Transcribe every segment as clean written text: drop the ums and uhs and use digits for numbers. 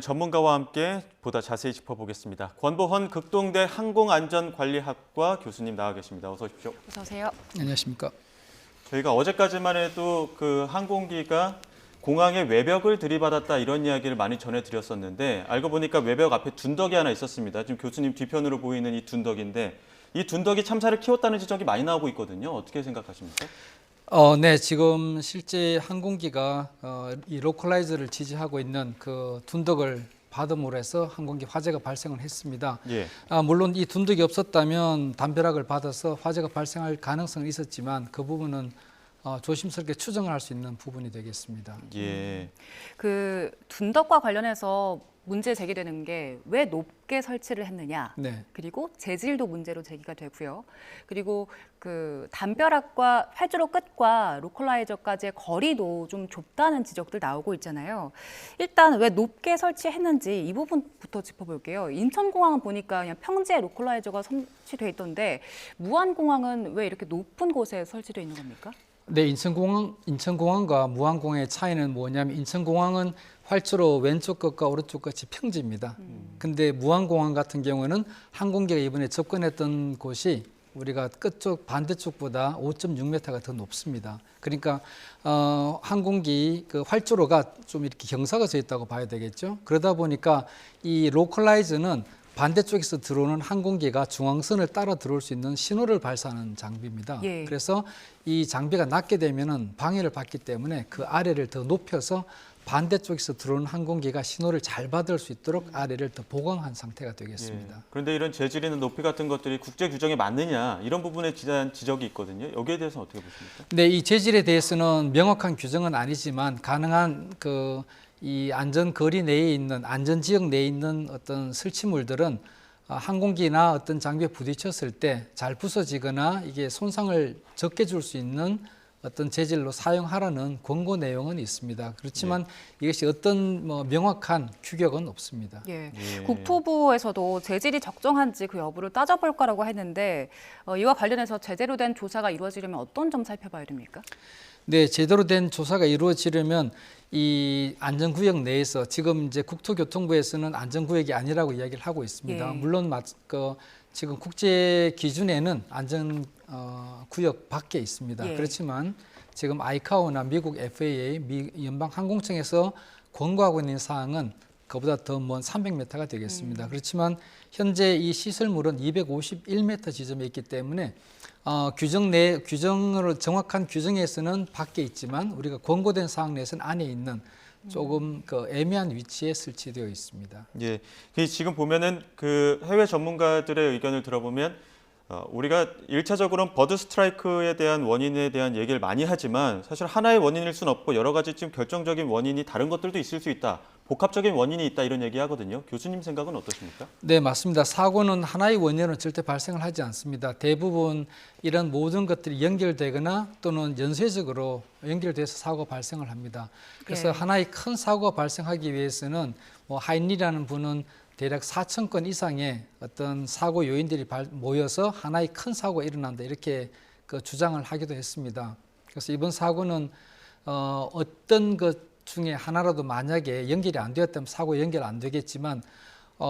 전문가와 함께 보다 자세히 짚어보겠습니다. 권보헌 극동대 항공안전관리학과 교수님 나와 계십니다. 어서 오십시오. 어서 오세요. 안녕하십니까. 저희가 어제까지만 해도 그 항공기가 공항의 외벽을 들이받았다 이런 이야기를 많이 전해드렸었는데 알고 보니까 외벽 앞에 둔덕이 하나 있었습니다. 지금 교수님 뒤편으로 보이는 이 둔덕인데 이 둔덕이 참사를 키웠다는 지적이 많이 나오고 있거든요. 어떻게 생각하십니까? 네, 지금 실제 항공기가 이 로컬라이저를 지지하고 있는 그 둔덕을 받음으로 해서 항공기 화재가 발생을 했습니다. 예. 물론 이 둔덕이 없었다면 담벼락을 받아서 화재가 발생할 가능성은 있었지만 그 부분은 조심스럽게 추정을 할 수 있는 부분이 되겠습니다. 예. 그 둔덕과 관련해서 문제 제기되는 게 왜 높게 설치를 했느냐. 네. 그리고 재질도 문제로 제기가 되고요. 그리고 그 담벼락과 활주로 끝과 로컬라이저까지의 거리도 좀 좁다는 지적들 나오고 있잖아요. 일단 왜 높게 설치했는지 이 부분부터 짚어볼게요. 인천공항은 보니까 그냥 평지에 로컬라이저가 설치돼 있던데 무안공항은 왜 이렇게 높은 곳에 설치돼 있는 겁니까? 네, 인천공항과 무안공항의 차이는 뭐냐면 인천공항은 활주로 왼쪽 끝과 오른쪽 끝이 평지입니다. 근데 무안공항 같은 경우는 항공기가 이번에 접근했던 곳이 우리가 끝쪽 반대쪽보다 5.6m가 더 높습니다. 그러니까 항공기 그 활주로가 좀 이렇게 경사가 져 있다고 봐야 되겠죠. 그러다 보니까 이 로컬라이저는 반대쪽에서 들어오는 항공기가 중앙선을 따라 들어올 수 있는 신호를 발사하는 장비입니다. 예. 그래서 이 장비가 낮게 되면은 방해를 받기 때문에 그 아래를 더 높여서 반대쪽에서 들어오는 항공기가 신호를 잘 받을 수 있도록 아래를 더 보강한 상태가 되겠습니다. 예. 그런데 이런 재질이나 높이 같은 것들이 국제 규정에 맞느냐 이런 부분에 대한 지적이 있거든요. 여기에 대해서는 어떻게 보십니까? 네, 이 재질에 대해서는 명확한 규정은 아니지만 가능한 이 안전거리 내에 있는 안전지역 내에 있는 어떤 설치물들은 항공기나 어떤 장비에 부딪혔을 때 잘 부서지거나 이게 손상을 적게 줄 수 있는 어떤 재질로 사용하라는 권고 내용은 있습니다. 그렇지만 이것이 어떤 명확한 규격은 없습니다. 예. 예. 국토부에서도 재질이 적정한지 그 여부를 따져볼 거라고 했는데 이와 관련해서 제대로 된 조사가 이루어지려면 어떤 점 살펴봐야 됩니까? 네, 제대로 된 조사가 이루어지려면 이 안전구역 내에서 지금 이제 국토교통부에서는 안전구역이 아니라고 이야기를 하고 있습니다. 예. 물론 지금 국제 기준에는 안전구역 밖에 있습니다. 예. 그렇지만 지금 아이카오나 미국 FAA, 연방항공청에서 권고하고 있는 사항은 그보다 더 먼 300m가 되겠습니다. 그렇지만 현재 이 시설물은 251m 지점에 있기 때문에 규정으로 정확한 규정에서는 밖에 있지만 우리가 권고된 사항 내에서는 안에 있는 조금 애매한 위치에 설치되어 있습니다. 예, 지금 보면은 그 해외 전문가들의 의견을 들어보면 우리가 1차적으로는 버드 스트라이크에 대한 원인에 대한 얘기를 많이 하지만 사실 하나의 원인일 수는 없고 여러 가지 지금 결정적인 원인이 다른 것들도 있을 수 있다. 복합적인 원인이 있다 이런 얘기하거든요. 교수님 생각은 어떠십니까? 네, 맞습니다. 사고는 하나의 원인으로 절대 발생을 하지 않습니다. 대부분 이런 모든 것들이 연결되거나 또는 연쇄적으로 연결돼서 사고가 발생을 합니다. 그래서 예. 하나의 큰 사고가 발생하기 위해서는 하인리라는 분은 대략 4,000건 이상의 어떤 사고 요인들이 모여서 하나의 큰 사고가 일어난다 이렇게 주장을 하기도 했습니다. 그래서 이번 사고는 어떤 것 중에 하나라도 만약에 연결이 안 되었다면 사고 연결 안 되겠지만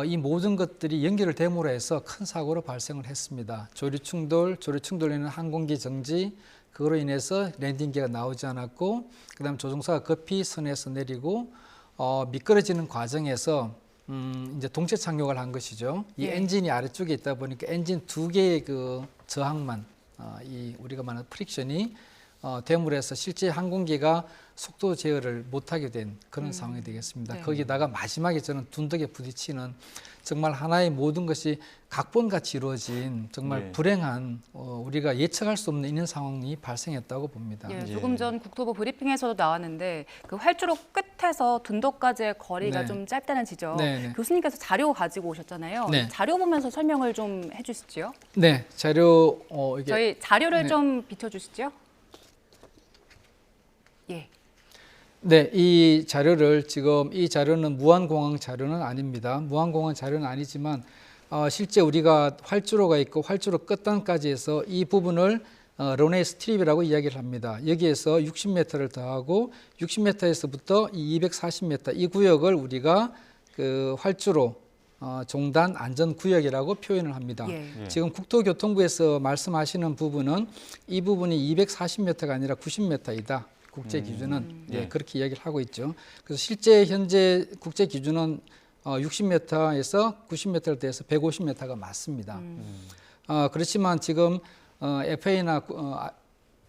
이 모든 것들이 연결됨으로 해서 큰 사고로 발생을 했습니다. 조류충돌로 인한 항공기 정지, 그거로 인해서 랜딩기가 나오지 않았고 그다음 조종사가 급히 선에서 내리고 미끄러지는 과정에서 이제 동체 착륙을 한 것이죠. 이 예. 엔진이 아래쪽에 있다 보니까 엔진 두 개의 저항만 우리가 말하는 프릭션이 됨으로 해서 실제 항공기가 속도 제어를 못하게 된 그런 상황이 되겠습니다. 네. 거기다가 마지막에 저는 둔덕에 부딪히는 정말 하나의 모든 것이 각본같이 이루어진 정말 예. 불행한 우리가 예측할 수 없는 이런 상황이 발생했다고 봅니다. 예, 예. 조금 전 국토부 브리핑에서도 나왔는데 그 활주로 끝에서 둔덕까지의 거리가 네. 좀 짧다는 지적. 네, 네. 교수님께서 자료 가지고 오셨잖아요. 네. 자료 보면서 설명을 좀 해주시죠. 네, 자료 이게 저희 자료를 네. 좀 비춰주시죠. 예. 네, 이 자료를 지금 이 자료는 무안공항 자료는 아닙니다. 무안공항 자료는 아니지만 실제 우리가 활주로가 있고 활주로 끝단까지 해서 이 부분을 런웨이 스트립이라고 이야기를 합니다. 여기에서 60m를 더하고 60m에서부터 이 240m 이 구역을 우리가 그 활주로 종단 안전구역이라고 표현을 합니다. 예. 예. 지금 국토교통부에서 말씀하시는 부분은 이 부분이 240m가 아니라 90m이다. 국제 기준은 예. 그렇게 이야기를 하고 있죠. 그래서 실제 현재 국제 기준은 60m에서 90m를 대해서 150m가 맞습니다. 그렇지만 지금 FA나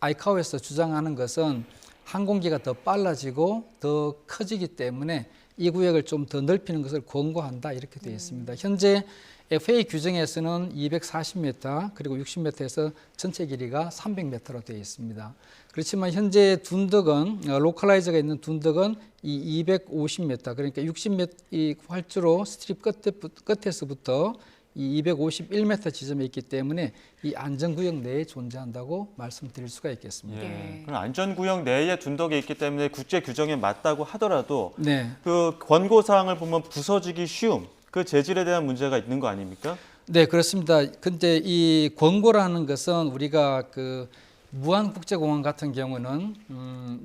아이카오에서 주장하는 것은 항공기가 더 빨라지고 더 커지기 때문에 이 구역을 좀 더 넓히는 것을 권고한다 이렇게 되어 있습니다. 현재 FA 규정에서는 240m 그리고 60m에서 전체 길이가 300m로 되어 있습니다. 그렇지만 현재 둔덕은 로컬라이저가 있는 둔덕은 이 250m 그러니까 60m 이 활주로 스트립 끝에서부터 이 251m 지점에 있기 때문에 이 안전구역 내에 존재한다고 말씀드릴 수가 있겠습니다. 예. 그럼 안전구역 내에 둔덕이 있기 때문에 국제 규정에 맞다고 하더라도 네. 그 권고 사항을 보면 부서지기 쉬움, 그 재질에 대한 문제가 있는 거 아닙니까? 네, 그렇습니다. 근데 이 권고라는 것은 우리가 그 무안국제공항 같은 경우는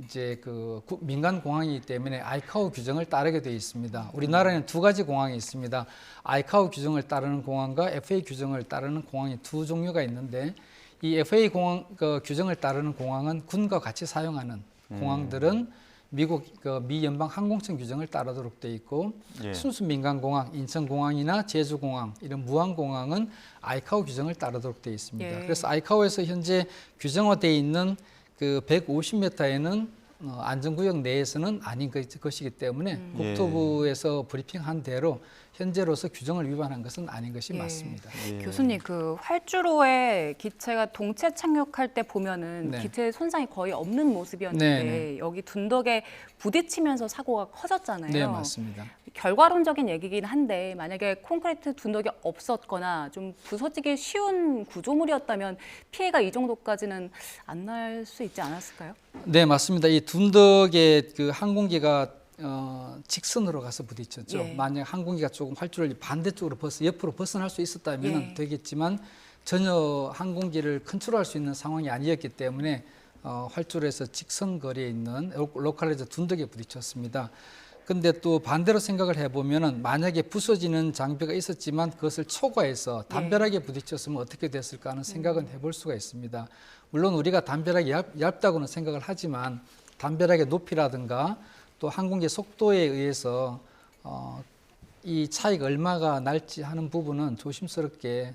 이제 그 민간 공항이기 때문에 아이카오 규정을 따르게 되어 있습니다. 우리나라에는 두 가지 공항이 있습니다. 아이카오 규정을 따르는 공항과 FA 규정을 따르는 공항이 두 종류가 있는데 이 FA 공항 규정을 따르는 공항은 군과 같이 사용하는 공항들은 미국 미 연방 항공청 규정을 따르도록 되어 있고 예. 순수 민간공항, 인천공항이나 제주공항 이런 무항공항은 아이카오 규정을 따르도록 되어 있습니다. 예. 그래서 아이카오에서 현재 규정화되어 있는 그 150m에는 안전구역 내에서는 아닌 것이기 때문에 국토부에서 브리핑한 대로 현재로서 규정을 위반한 것은 아닌 것이 예. 맞습니다. 예. 교수님, 그 활주로에 기체가 동체 착륙할 때 보면은 네. 기체 손상이 거의 없는 모습이었는데 네, 여기 둔덕에 부딪히면서 사고가 커졌잖아요. 네, 맞습니다. 결과론적인 얘기긴 한데 만약에 콘크리트 둔덕이 없었거나 좀 부서지기 쉬운 구조물이었다면 피해가 이 정도까지는 안 날 수 있지 않았을까요? 네, 맞습니다. 이 둔덕에 그 항공기가 직선으로 가서 부딪혔죠. 예. 만약 항공기가 조금 활주로를 반대쪽으로 옆으로 벗어날 수 있었다면 예. 되겠지만 전혀 항공기를 컨트롤할 수 있는 상황이 아니었기 때문에 활주로에서 직선 거리에 있는 로컬라이저 둔덕에 부딪혔습니다. 근데 또 반대로 생각을 해보면은 만약에 부서지는 장비가 있었지만 그것을 초과해서 담벼락에 부딪혔으면 어떻게 됐을까 하는 생각은 해볼 수가 있습니다. 물론 우리가 담벼락이 얇다고는 생각을 하지만 담벼락의 높이라든가 또 항공기 속도에 의해서 이 차이가 얼마가 날지 하는 부분은 조심스럽게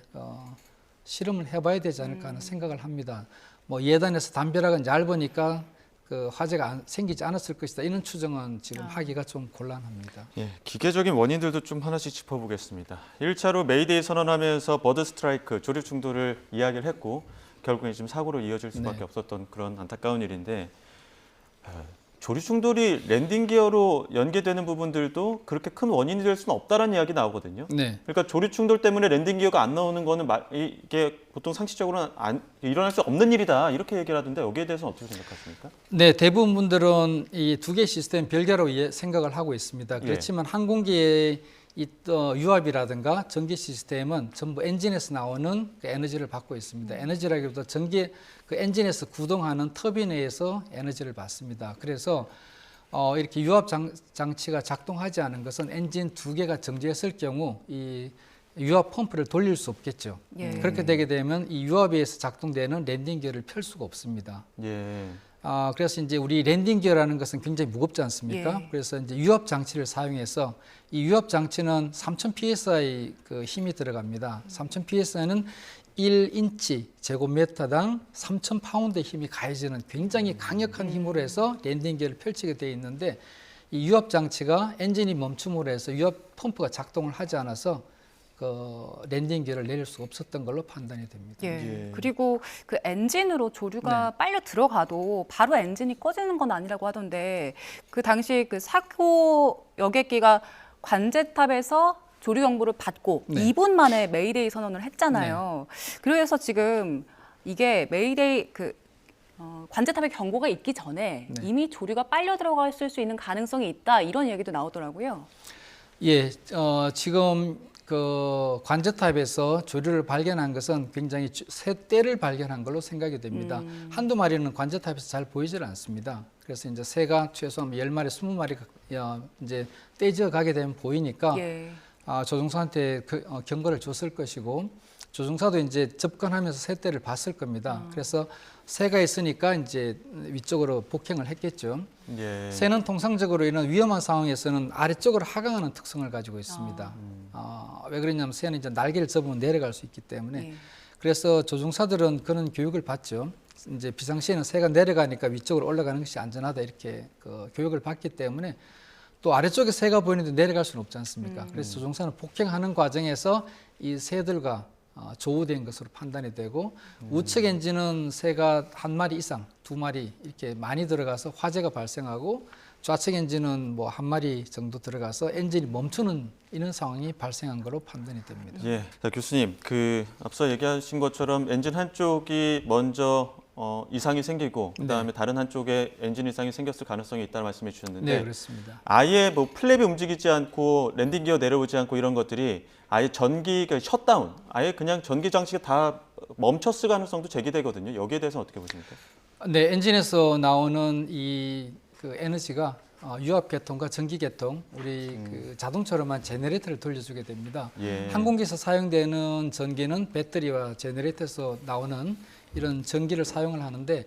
실험을 해봐야 되지 않을까 하는 생각을 합니다. 뭐 예단에서 담벼락은 얇으니까 그 화재가 생기지 않았을 것이다. 이런 추정은 지금 하기가 좀 곤란합니다. 예, 기계적인 원인들도 좀 하나씩 짚어보겠습니다. 1차로 메이데이 선언하면서 버드 스트라이크, 조류 충돌을 이야기를 했고 결국에 지금 사고로 이어질 수밖에 네. 없었던 그런 안타까운 일인데 조류 충돌이 랜딩 기어로 연계되는 부분들도 그렇게 큰 원인이 될 수는 없다라는 이야기 나오거든요. 네. 그러니까 조류 충돌 때문에 랜딩 기어가 안 나오는 거는 이게 보통 상식적으로는 일어날 수 없는 일이다 이렇게 얘기를 하던데 여기에 대해서는 어떻게 생각하십니까? 네, 대부분 분들은 이 두 개 시스템 별개로 생각을 하고 있습니다. 그렇지만 항공기의 이 유압이라든가 전기 시스템은 전부 엔진에서 나오는 그 에너지를 받고 있습니다. 에너지라기보다 그 엔진에서 구동하는 터빈에서 에너지를 받습니다. 그래서 이렇게 유압 장치가 작동하지 않은 것은 엔진 두 개가 정지했을 경우 이 유압 펌프를 돌릴 수 없겠죠. 예. 그렇게 되게 되면 이 유압에 의해서 작동되는 랜딩 기어를 펼 수가 없습니다. 예. 그래서 이제 우리 랜딩 기어라는 것은 굉장히 무겁지 않습니까? 예. 그래서 이제 유압 장치를 사용해서 이 유압 장치는 3000 psi 그 힘이 들어갑니다. 3000 psi는 1인치 제곱미터당 3000 파운드의 힘이 가해지는 굉장히 강력한 힘으로 해서 랜딩 기어를 펼치게 되어 있는데 이 유압 장치가 엔진이 멈춤으로 해서 유압 펌프가 작동을 하지 않아서 그 랜딩 기어를 내릴 수 없었던 걸로 판단이 됩니다. 예. 예. 그리고 그 엔진으로 조류가 빨려 들어가도 바로 엔진이 꺼지는 건 아니라고 하던데 그 당시 그 사고 여객기가 관제탑에서 조류 정보를 받고 네. 2분 만에 메이데이 선언을 했잖아요. 그래서 지금 이게 메이데이 관제탑의 경고가 있기 전에 네. 이미 조류가 빨려 들어갔을 수 있는 가능성이 있다 이런 얘기도 나오더라고요. 예, 지금 그 관제탑에서 조류를 발견한 것은 굉장히 새 떼를 발견한 걸로 생각이 됩니다. 한두 마리는 관제탑에서 잘 보이질 않습니다. 그래서 이제 새가 최소한 10마리, 20마리가 이제 떼져 가게 되면 보이니까 예. 조종사한테 경고를 줬을 것이고 조종사도 이제 접근하면서 새떼를 봤을 겁니다. 그래서 새가 있으니까 이제 위쪽으로 폭행을 했겠죠. 예. 새는 통상적으로 이런 위험한 상황에서는 아래쪽으로 하강하는 특성을 가지고 있습니다. 왜 그러냐면 새는 이제 날개를 접으면 내려갈 수 있기 때문에 예. 그래서 조종사들은 그런 교육을 받죠. 이제 비상시에는 새가 내려가니까 위쪽으로 올라가는 것이 안전하다 이렇게 그 교육을 받기 때문에 또 아래쪽에 새가 보이는데 내려갈 수는 없지 않습니까? 그래서 조종사는 폭행하는 과정에서 이 새들과 조우된 것으로 판단이 되고 우측 엔진은 새가 한 마리 이상, 2마리 이렇게 많이 들어가서 화재가 발생하고 좌측 엔진은 뭐 한 마리 정도 들어가서 엔진이 멈추는 이런 상황이 발생한 것으로 판단이 됩니다. 예, 자, 교수님, 앞서 얘기하신 것처럼 엔진 한쪽이 먼저 이상이 생기고 그다음에 다른 한쪽에 엔진 이상이 생겼을 가능성이 있다는 말씀해 주셨는데, 네, 그렇습니다. 아예 뭐 플랩이 움직이지 않고 랜딩 기어 내려오지 않고 이런 것들이 아예 전기가 셧다운, 아예 그냥 전기 장치가 다 멈췄을 가능성도 제기되거든요. 여기에 대해서 어떻게 보십니까? 네, 엔진에서 나오는 이 그 에너지가 유압계통과 전기계통, 우리 그 자동차로만 제너레이터를 돌려주게 됩니다. 예. 항공기에서 사용되는 전기는 배터리와 제너레이터에서 나오는 이런 전기를 사용을 하는데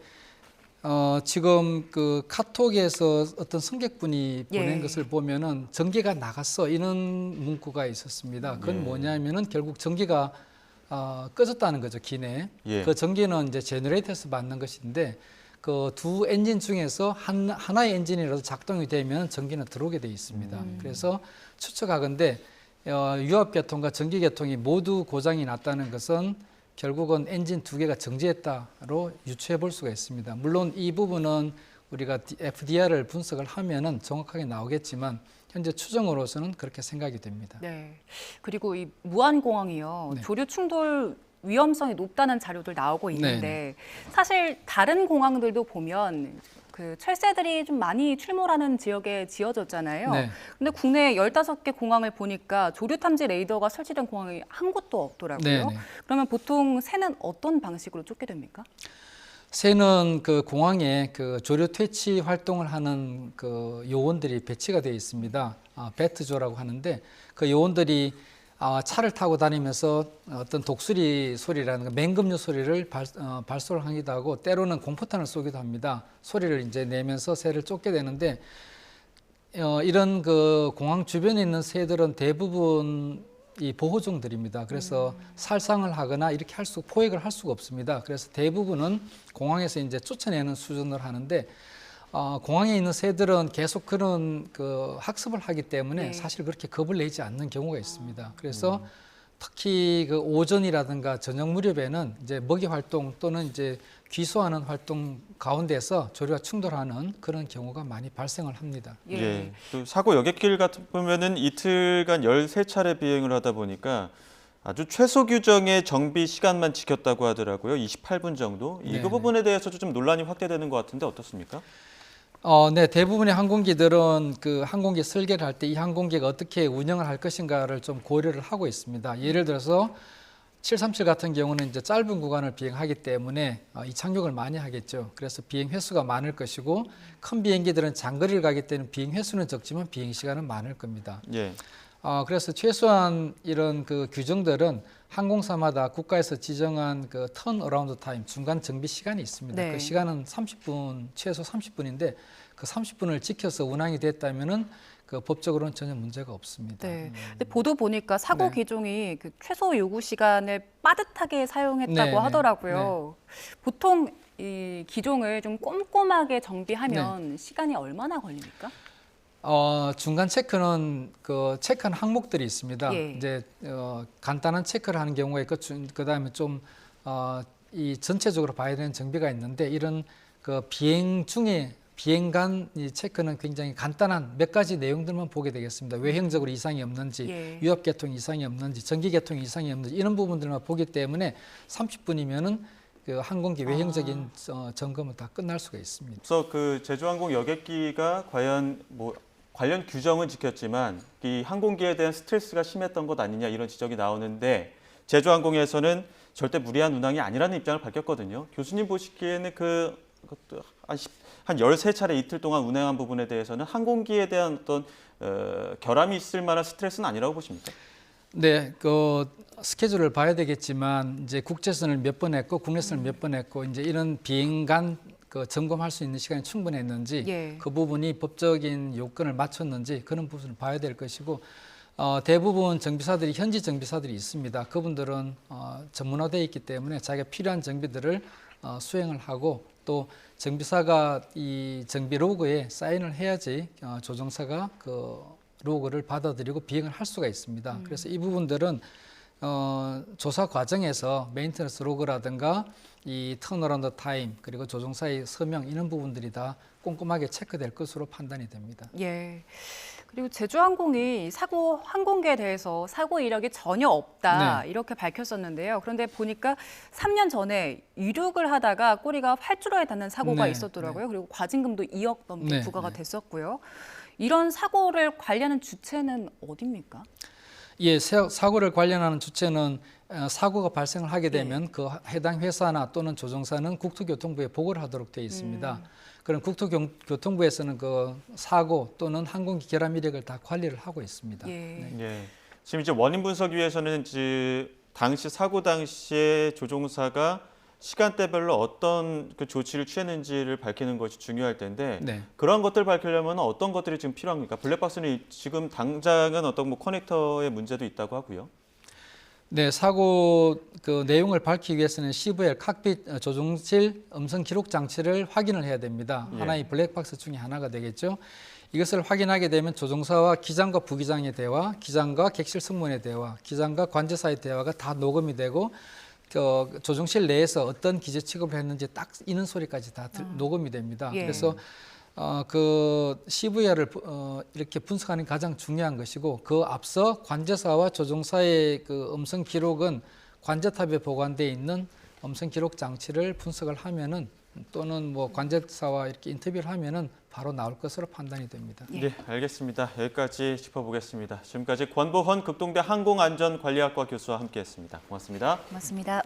지금 그 카톡에서 어떤 승객분이 보낸 예. 것을 보면은 전기가 나갔어 이런 문구가 있었습니다. 그건 예. 뭐냐면은 결국 전기가 꺼졌다는 거죠, 기내에. 예. 그 전기는 이제 제너레이터에서 받는 것인데 그 두 엔진 중에서 하나의 엔진이라도 작동이 되면 전기는 들어오게 돼 있습니다. 그래서 추측하건대 유압계통과 전기계통이 모두 고장이 났다는 것은 결국은 엔진 2개가 정지했다로 유추해 볼 수가 있습니다. 물론 이 부분은 우리가 FDR을 분석을 하면은 정확하게 나오겠지만 현재 추정으로서는 그렇게 생각이 됩니다. 네. 그리고 이 무안공항이요. 네. 조류 충돌 위험성이 높다는 자료들 나오고 있는데 네. 사실 다른 공항들도 보면 그 철새들이 좀 많이 출몰하는 지역에 지어졌잖아요. 네. 근데 국내 15개 공항을 보니까 조류 탐지 레이더가 설치된 공항이 한 곳도 없더라고요. 네, 네. 그러면 보통 새는 어떤 방식으로 쫓게 됩니까? 새는 그 공항에 그 조류 퇴치 활동을 하는 그 요원들이 배치가 되어 있습니다. 배트조라고 하는데 그 요원들이 차를 타고 다니면서 어떤 독수리 소리라는 맹금류 소리를 발소를 하기도 하고 때로는 공포탄을 쏘기도 합니다. 소리를 이제 내면서 새를 쫓게 되는데 이런 그 공항 주변에 있는 새들은 대부분 이 보호종들입니다. 그래서 살상을 하거나 이렇게 포획을 할 수가 없습니다. 그래서 대부분은 공항에서 이제 쫓아내는 수준으로 하는데 공항에 있는 새들은 계속 그런 그 학습을 하기 때문에 네. 사실 그렇게 겁을 내지 않는 경우가 있습니다. 그래서 특히 그 오전이라든가 저녁 무렵에는 이제 먹이 활동 또는 이제 귀소하는 활동 가운데서 조류와 충돌하는 그런 경우가 많이 발생을 합니다. 예. 또 사고 여객길 같은 보면은 이틀간 13차례 비행을 하다 보니까 아주 최소 규정의 정비 시간만 지켰다고 하더라고요. 28분 정도. 이 네네. 부분에 대해서도 좀 논란이 확대되는 것 같은데 어떻습니까? 네, 대부분의 항공기들은 그 항공기 설계를 할 때 이 항공기가 어떻게 운영을 할 것인가를 좀 고려를 하고 있습니다. 예를 들어서 737 같은 경우는 이제 짧은 구간을 비행하기 때문에 이착륙을 많이 하겠죠. 그래서 비행 횟수가 많을 것이고 큰 비행기들은 장거리를 가기 때문에 비행 횟수는 적지만 비행 시간은 많을 겁니다. 예. 그래서 최소한 이런 그 규정들은 항공사마다 국가에서 지정한 그 턴 어라운드 타임, 중간 정비 시간이 있습니다. 네. 그 시간은 30분, 최소 30분인데 그 30분을 지켜서 운항이 됐다면은 그 법적으로는 전혀 문제가 없습니다. 네. 근데 보도 보니까 사고 네. 기종이 그 최소 요구 시간을 빠듯하게 사용했다고 네, 네. 하더라고요. 보통 이 기종을 좀 꼼꼼하게 정비하면 시간이 얼마나 걸립니까? 중간 체크는 그 체크한 항목들이 있습니다. 예. 이제 간단한 체크를 하는 경우가 있고 그다음에 좀 이 전체적으로 봐야 되는 정비가 있는데 이런 그 비행 중에 비행 간 이 체크는 굉장히 간단한 몇 가지 내용들만 보게 되겠습니다. 외형적으로 이상이 없는지, 예. 유압계통 이상이 없는지, 전기계통 이상이 없는지 이런 부분들만 보기 때문에 30분이면은 그 항공기 외형적인 점검은 다 끝날 수가 있습니다. 그래서 그 제주항공 여객기가 과연 뭐 관련 규정은 지켰지만 이 항공기에 대한 스트레스가 심했던 것 아니냐 이런 지적이 나오는데 제주항공에서는 절대 무리한 운항이 아니라는 입장을 밝혔거든요. 교수님 보시기에는 그 것도 한 13차례 이틀 동안 운행한 부분에 대해서는 항공기에 대한 어떤 결함이 있을 만한 스트레스는 아니라고 보십니까? 네, 그 스케줄을 봐야 되겠지만 이제 국제선을 몇 번 했고 국내선을 몇 번 했고 이제 이런 비행 간 그 점검할 수 있는 시간이 충분했는지 예. 그 부분이 법적인 요건을 맞췄는지 그런 부분을 봐야 될 것이고 대부분 정비사들이 현지 정비사들이 있습니다. 그분들은 전문화되어 있기 때문에 자기가 필요한 정비들을 수행을 하고 또 정비사가 이 정비 로그에 사인을 해야지 조종사가 그 로그를 받아들이고 비행을 할 수가 있습니다. 그래서 이 부분들은 조사 과정에서 메인터넌스 로그라든가 이 턴어라운드 타임 그리고 조종사의 서명 이런 부분들이 다 꼼꼼하게 체크될 것으로 판단이 됩니다. 예. 그리고 제주항공이 사고 항공기에 대해서 사고 이력이 전혀 없다 네. 이렇게 밝혔었는데요. 그런데 보니까 3년 전에 이륙을 하다가 꼬리가 활주로에 닿는 사고가 네, 있었더라고요. 그리고 과징금도 2억 넘게 네, 부과가 네. 됐었고요. 이런 사고를 관리하는 주체는 어디입니까? 예, 사고를 관련하는 주체는 사고가 발생을 하게 되면 그 해당 회사나 또는 조종사는 국토교통부에 보고를 하도록 되어 있습니다. 그럼 국토교통부에서는 그 사고 또는 항공기 결함 이력을 다 관리를 하고 있습니다. 예. 네. 예. 지금 이제 원인 분석위에서는 이제 당시 사고 당시에 조종사가 시간대별로 어떤 그 조치를 취했는지를 밝히는 것이 중요할 텐데 네. 그런 것들 밝히려면 어떤 것들이 지금 필요합니까? 블랙박스는 지금 당장은 어떤 뭐 커넥터의 문제도 있다고 하고요. 네, 사고 그 내용을 밝히기 위해서는 CVL 칵핏 조종실 음성 기록 장치를 확인을 해야 됩니다. 예. 하나의 블랙박스 중에 하나가 되겠죠. 이것을 확인하게 되면 조종사와 기장과 부기장의 대화, 기장과 객실 승무원의 대화, 기장과 관제사의 대화가 다 녹음이 되고 그 조종실 내에서 어떤 기재 취급을 했는지 딱 이는 소리까지 다 녹음이 됩니다. 예. 그래서 그 CVR을 이렇게 분석하는 게 가장 중요한 것이고 그 앞서 관제사와 조종사의 그 음성 기록은 관제탑에 보관되어 있는 음성 기록 장치를 분석을 하면은 또는 뭐 관제사와 이렇게 인터뷰를 하면은 바로 나올 것으로 판단이 됩니다. 예. 네, 알겠습니다. 여기까지 짚어보겠습니다. 지금까지 권보헌 극동대 항공안전관리학과 교수와 함께했습니다. 고맙습니다. 고맙습니다.